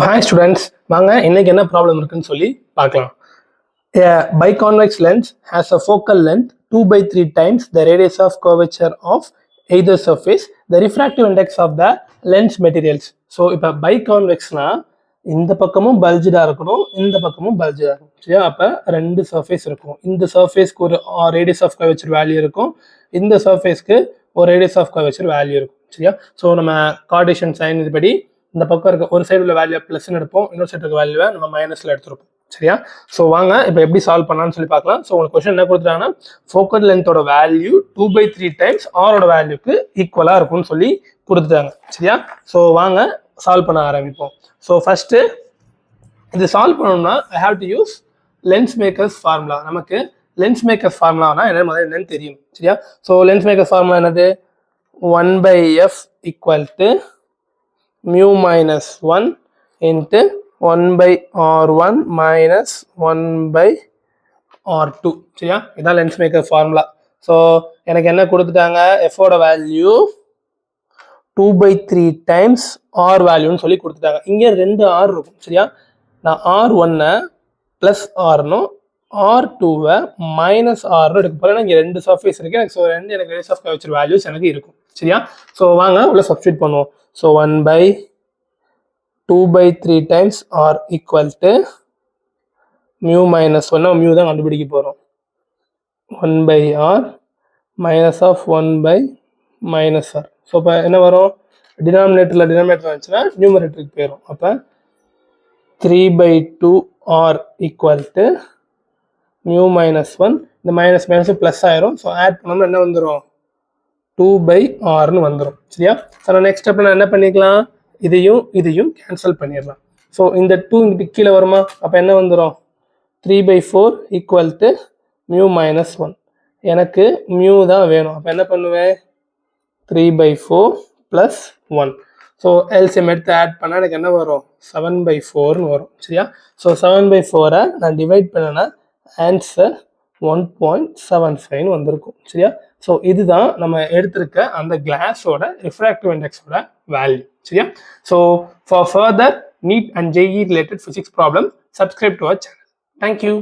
Hi students, வாங்க இன்னைக்கு என்ன ப்ராப்ளம் இருக்குன்னு சொல்லி பார்க்கலாம். A biconvex lens has a focal length 2/3 times the radius of curvature of either surface, the refractive index of the lens materials. So இப்போ பைகான்வெக்ஸ்னா இந்த பக்கமும் பல்ஜிடா இருக்கணும், இந்த பக்கமும் பல்ஜிடா இருக்கும். சரியா? அப்போ ரெண்டு சர்ஃபேஸ் இருக்கும். இந்த சர்ஃபேஸ்க்கு ஒரு ரேடியஸ் ஆஃப் கர்வேச்சர் வேல்யூ இருக்கும், இந்த சர்ஃபேஸ்க்கு ஒரு ரேடியஸ் ஆஃப் கர்வேச்சர் வேல்யூ இருக்கும். சரியா? ஸோ நம்ம கார்டீசியன் சைன் இதுபடி இந்த பக்கம் இருக்க ஒரு சைடு உள்ள வேல்யூ ப்ளஸ்ன்னு எடுப்போம், இன்னொரு சைடு இருக்க வேல்யூவை நம்ம மைனஸ்ல எடுத்துருப்போம். சரியா? ஸோ வாங்க இப்போ எப்படி சால்வ் பண்ணலாம்னு சொல்லி பார்க்கலாம். ஸோ உங்களுக்கு கொஸ்டின் என்ன கொடுத்துட்டாங்கன்னா ஃபோக்கல் லென்த்தோட வேல்யூ 2/3 டைம்ஸ் ஆரோட வேல்யூக்கு ஈக்குவலாக இருக்கும்னு சொல்லி கொடுத்துட்டாங்க. சரியா? ஸோ வாங்க சால்வ் பண்ண ஆரம்பிப்போம். ஸோ ஃபர்ஸ்ட் இது சால்வ் பண்ணணும்னா I have to use lens makers formula. நமக்கு லென்ஸ் மேக்கர்ஸ் ஃபார்முலானா என்னன்னு தெரியும். சரியா? ஸோ லென்ஸ் மேக்கர்ஸ் ஃபார்முலா என்னது? 1/f = mu minus 1 into 1/r1 minus 1/r2. சரியா? இதான் லென்ஸ் மேக்கர் ஃபார்முலா. ஸோ எனக்கு என்ன கொடுத்துட்டாங்க? எஃபோட வேல்யூ 2/3 டைம்ஸ் ஆர் வேல்யூன்னு சொல்லி கொடுத்துட்டாங்க. இங்கே 2 ஆர் இருக்கும். சரியா? நான் R1 ப்ளஸ் ஆர்னும் R2 மைனஸ் ஆர்னு எடுக்க போகிறேன். இங்கே 2 சர்ஃபேஸ் இருக்கு. ஸோ எனக்கு ரேடியஸ் ஆஃப் கர்வேச்சர் வேல்யூஸ் எனக்கு இருக்கும். சரியா? ஸோ வாங்க உள்ள சப்ஸ்டிட் பண்ணுவோம். So 1/2/3 times are equal to mu minus 1, mu தான் கண்டுபிடிக்க போகிறோம். 1/r minus of 1/-r. So இப்போ என்ன வரும்? டினாமினேட்டர் வந்துச்சுன்னா நியூமரேட்டருக்கு போயிடும். அப்போ 3/2r equal to mu minus 1, இந்த மைனஸ் மைனஸ் ப்ளஸ் ஆயிரும். ஸோ ஆட் பண்ணோம்னா என்ன வந்துடும்? 2/rன்னு வந்துடும். சரியா? ஸோ நான் நெக்ஸ்ட் ஸ்டெப்பில் நான் என்ன பண்ணிக்கலாம்? இதையும் கேன்சல் பண்ணிடலாம். ஸோ இந்த 2 இங்கிட்டு கீழே வருமா? அப்போ என்ன வந்துடும்? 3/4 ஈக்குவல் டு மியூ மைனஸ் 1. எனக்கு மியூ தான் வேணும். அப்போ என்ன பண்ணுவேன்? 3/4 ப்ளஸ் 1. ஸோ எல்சிஎம் எடுத்து ஆட் பண்ணால் எனக்கு என்ன வரும்? 7/4ன்னு வரும். சரியா? ஸோ 7/4 நான் டிவைட் பண்ணேன்னா ஆன்சர் 1.75 வந்திருக்கும். சரியா? ஸோ இதுதான் நம்ம எடுத்திருக்க அந்த கிளாஸோட ரிஃப்ராக்டிவ் இண்டெக்ஸோட வேல்யூ. சரியா? So for further NEET and JEE related physics problem, subscribe to our channel. Thank you.